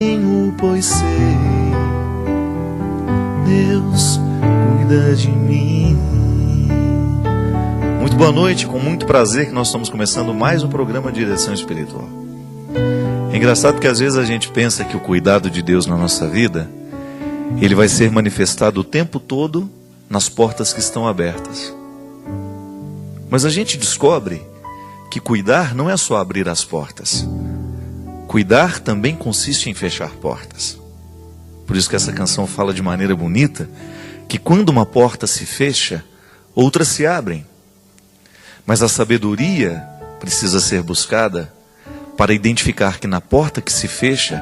Pois sei, Deus cuida de mim. Muito boa noite, com muito prazer que nós estamos começando mais um programa de direção espiritual. É engraçado que às vezes a gente pensa que o cuidado de Deus na nossa vida, ele vai ser manifestado o tempo todo nas portas que estão abertas. Mas a gente descobre que cuidar não é só abrir as portas. Cuidar também consiste em fechar portas. Por isso que essa canção fala de maneira bonita que quando uma porta se fecha, outras se abrem. Mas a sabedoria precisa ser buscada para identificar que na porta que se fecha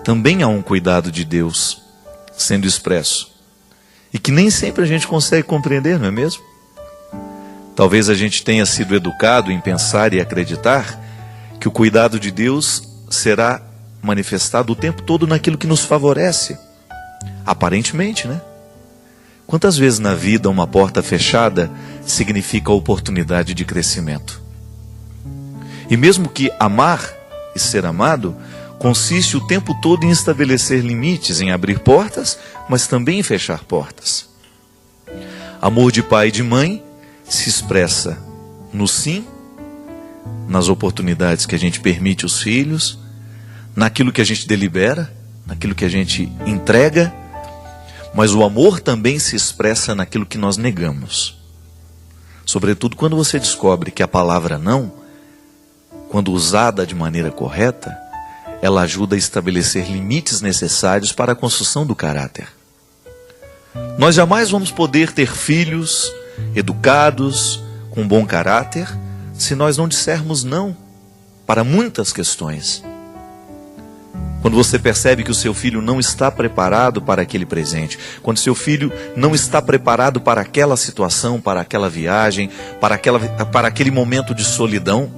também há um cuidado de Deus sendo expresso. E que nem sempre a gente consegue compreender, não é mesmo? Talvez a gente tenha sido educado em pensar e acreditar que o cuidado de Deus será manifestado o tempo todo naquilo que nos favorece. Aparentemente, né? Quantas vezes na vida uma porta fechada significa a oportunidade de crescimento? E mesmo que amar e ser amado consiste o tempo todo em estabelecer limites, em abrir portas, mas também em fechar portas. Amor de pai e de mãe se expressa no sim, nas oportunidades que a gente permite aos filhos, naquilo que a gente delibera, naquilo que a gente entrega, mas o amor também se expressa naquilo que nós negamos. Sobretudo quando você descobre que a palavra não, quando usada de maneira correta, ela ajuda a estabelecer limites necessários para a construção do caráter. Nós jamais vamos poder ter filhos educados, com bom caráter, se nós não dissermos não para muitas questões. Quando você percebe que o seu filho não está preparado para aquele presente, quando seu filho não está preparado para aquela situação, para aquela viagem, para aquele momento de solidão,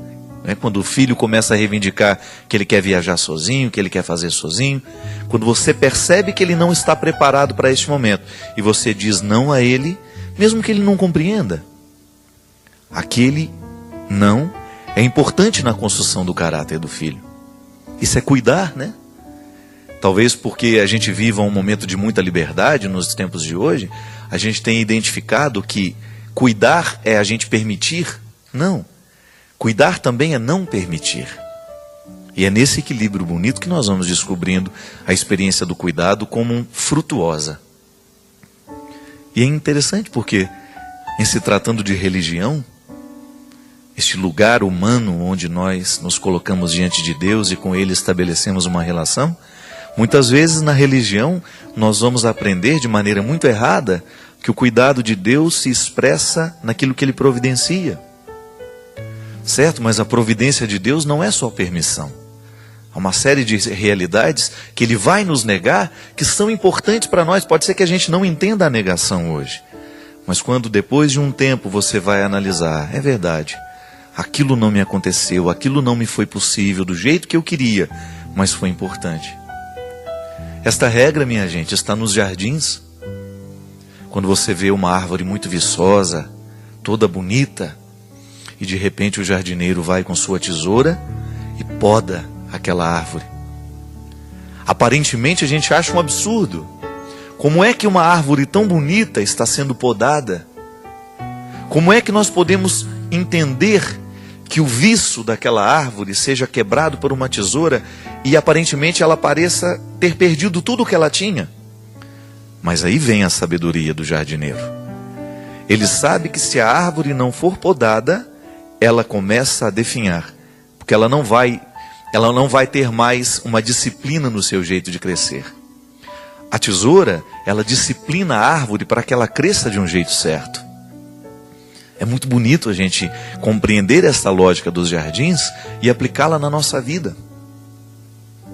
né? Quando o filho começa a reivindicar que ele quer viajar sozinho, que ele quer fazer sozinho, quando você percebe que ele não está preparado para este momento, e você diz não a ele, mesmo que ele não compreenda, aquele não é importante na construção do caráter do filho. Isso é cuidar, né? Talvez porque a gente viva um momento de muita liberdade nos tempos de hoje, a gente tenha identificado que cuidar é a gente permitir. Não. Cuidar também é não permitir. E é nesse equilíbrio bonito que nós vamos descobrindo a experiência do cuidado como frutuosa. E é interessante porque, em se tratando de religião, este lugar humano onde nós nos colocamos diante de Deus e com Ele estabelecemos uma relação, muitas vezes na religião nós vamos aprender de maneira muito errada que o cuidado de Deus se expressa naquilo que Ele providencia. Certo? Mas a providência de Deus não é só permissão. Há uma série de realidades que Ele vai nos negar que são importantes para nós. Pode ser que a gente não entenda a negação hoje. Mas quando depois de um tempo você vai analisar, é verdade, aquilo não me aconteceu, aquilo não me foi possível do jeito que eu queria, mas foi importante. Esta regra, minha gente, está nos jardins. Quando você vê uma árvore muito viçosa, toda bonita, e de repente o jardineiro vai com sua tesoura e poda aquela árvore. Aparentemente a gente acha um absurdo. Como é que uma árvore tão bonita está sendo podada? Como é que nós podemos entender que o viço daquela árvore seja quebrado por uma tesoura e aparentemente ela pareça ter perdido tudo o que ela tinha? Mas aí vem a sabedoria do jardineiro. Ele sabe que se a árvore não for podada, ela começa a definhar, porque ela não vai ter mais uma disciplina no seu jeito de crescer. A tesoura, ela disciplina a árvore para que ela cresça de um jeito certo. É muito bonito a gente compreender essa lógica dos jardins e aplicá-la na nossa vida.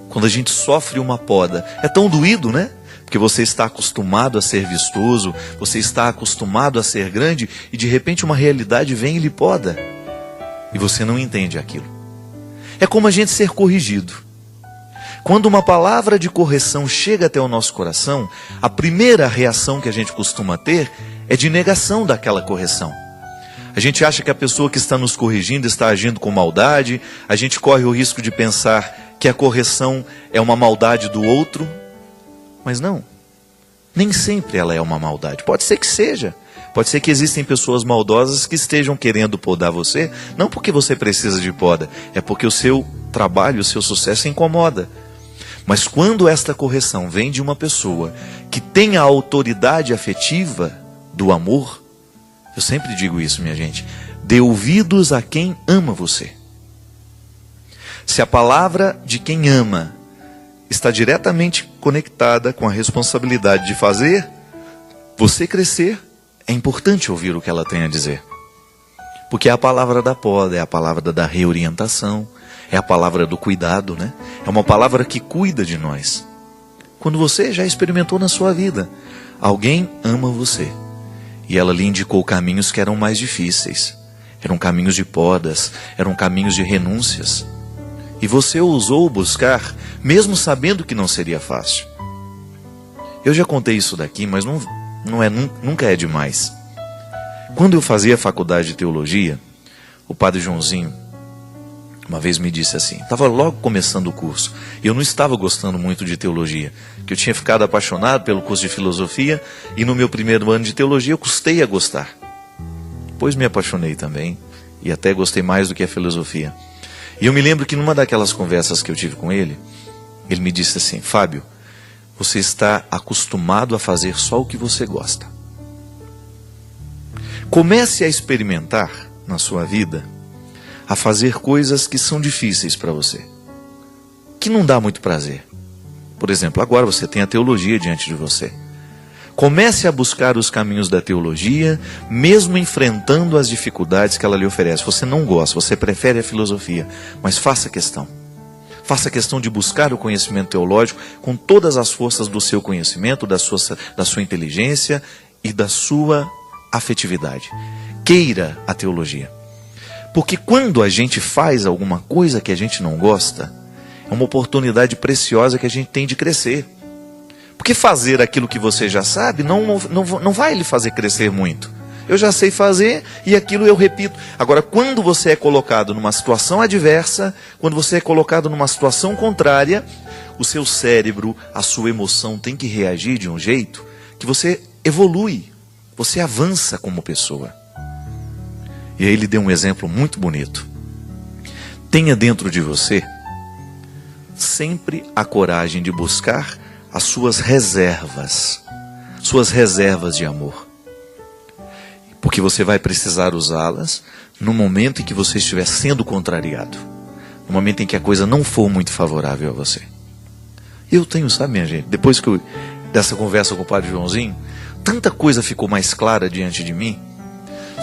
Quando a gente sofre uma poda, é tão doído, né? Porque você está acostumado a ser vistoso, você está acostumado a ser grande e de repente uma realidade vem e lhe poda. E você não entende aquilo. É como a gente ser corrigido. Quando uma palavra de correção chega até o nosso coração, a primeira reação que a gente costuma ter é de negação daquela correção. A gente acha que a pessoa que está nos corrigindo está agindo com maldade, a gente corre o risco de pensar que a correção é uma maldade do outro, mas não. Nem sempre ela é uma maldade. Pode ser que seja. Pode ser que existem pessoas maldosas que estejam querendo podar você, não porque você precisa de poda, é porque o seu trabalho, o seu sucesso incomoda. Mas quando esta correção vem de uma pessoa que tem a autoridade afetiva do amor, eu sempre digo isso, minha gente, dê ouvidos a quem ama você. Se a palavra de quem ama está diretamente conectada com a responsabilidade de fazer você crescer, é importante ouvir o que ela tem a dizer. Porque é a palavra da poda, é a palavra da reorientação, é a palavra do cuidado, né? É uma palavra que cuida de nós. Quando você já experimentou na sua vida, alguém ama você, e ela lhe indicou caminhos que eram mais difíceis, eram caminhos de podas, eram caminhos de renúncias, e você ousou buscar, mesmo sabendo que não seria fácil. Eu já contei isso daqui, mas nunca é demais. Quando eu fazia faculdade de teologia, o padre Joãozinho uma vez me disse assim, estava logo começando o curso, e eu não estava gostando muito de teologia, que eu tinha ficado apaixonado pelo curso de filosofia, e no meu primeiro ano de teologia eu custei a gostar. Depois me apaixonei também, e até gostei mais do que a filosofia. E eu me lembro que numa daquelas conversas que eu tive com ele, ele me disse assim, Fábio, você está acostumado a fazer só o que você gosta. Comece a experimentar na sua vida a fazer coisas que são difíceis para você, que não dá muito prazer. Por exemplo, agora você tem a teologia diante de você. Comece a buscar os caminhos da teologia, mesmo enfrentando as dificuldades que ela lhe oferece. Você não gosta, você prefere a filosofia, mas faça questão. Faça questão de buscar o conhecimento teológico com todas as forças do seu conhecimento, da sua inteligência e da sua afetividade. Queira a teologia. Porque quando a gente faz alguma coisa que a gente não gosta, é uma oportunidade preciosa que a gente tem de crescer. Porque fazer aquilo que você já sabe não vai lhe fazer crescer muito. Eu já sei fazer e aquilo eu repito. Agora, quando você é colocado numa situação adversa, quando você é colocado numa situação contrária, o seu cérebro, a sua emoção tem que reagir de um jeito que você evolui, você avança como pessoa. E aí ele deu um exemplo muito bonito. Tenha dentro de você sempre a coragem de buscar as suas reservas de amor. Porque você vai precisar usá-las no momento em que você estiver sendo contrariado. No momento em que a coisa não for muito favorável a você. Eu tenho, sabe, minha gente, depois dessa conversa com o padre Joãozinho, tanta coisa ficou mais clara diante de mim.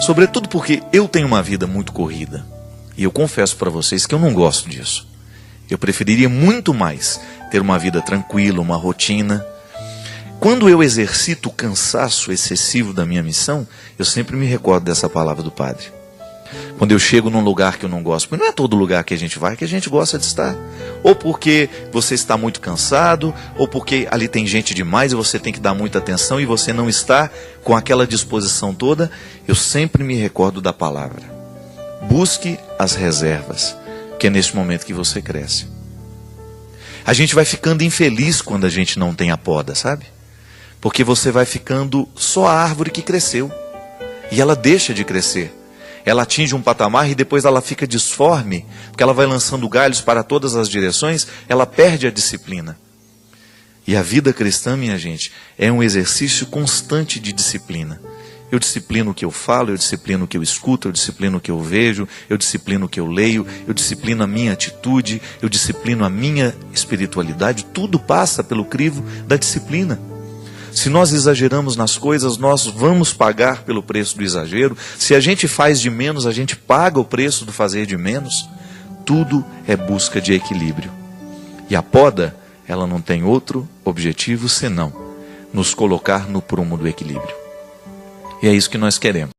Sobretudo porque eu tenho uma vida muito corrida. E eu confesso para vocês que eu não gosto disso. Eu preferiria muito mais ter uma vida tranquila, uma rotina. Quando eu exercito o cansaço excessivo da minha missão, eu sempre me recordo dessa palavra do padre. Quando eu chego num lugar que eu não gosto, porque não é todo lugar que a gente vai que a gente gosta de estar. Ou porque você está muito cansado, ou porque ali tem gente demais e você tem que dar muita atenção e você não está com aquela disposição toda. Eu sempre me recordo da palavra. Busque as reservas, que é nesse momento que você cresce. A gente vai ficando infeliz quando a gente não tem a poda, sabe? Porque você vai ficando só a árvore que cresceu. E ela deixa de crescer. Ela atinge um patamar e depois ela fica disforme, porque ela vai lançando galhos para todas as direções, ela perde a disciplina. E a vida cristã, minha gente, é um exercício constante de disciplina. Eu disciplino o que eu falo, eu disciplino o que eu escuto, eu disciplino o que eu vejo, eu disciplino o que eu leio, eu disciplino a minha atitude, eu disciplino a minha espiritualidade. Tudo passa pelo crivo da disciplina. Se nós exageramos nas coisas, nós vamos pagar pelo preço do exagero. Se a gente faz de menos, a gente paga o preço do fazer de menos. Tudo é busca de equilíbrio. E a poda, ela não tem outro objetivo senão nos colocar no prumo do equilíbrio. E é isso que nós queremos.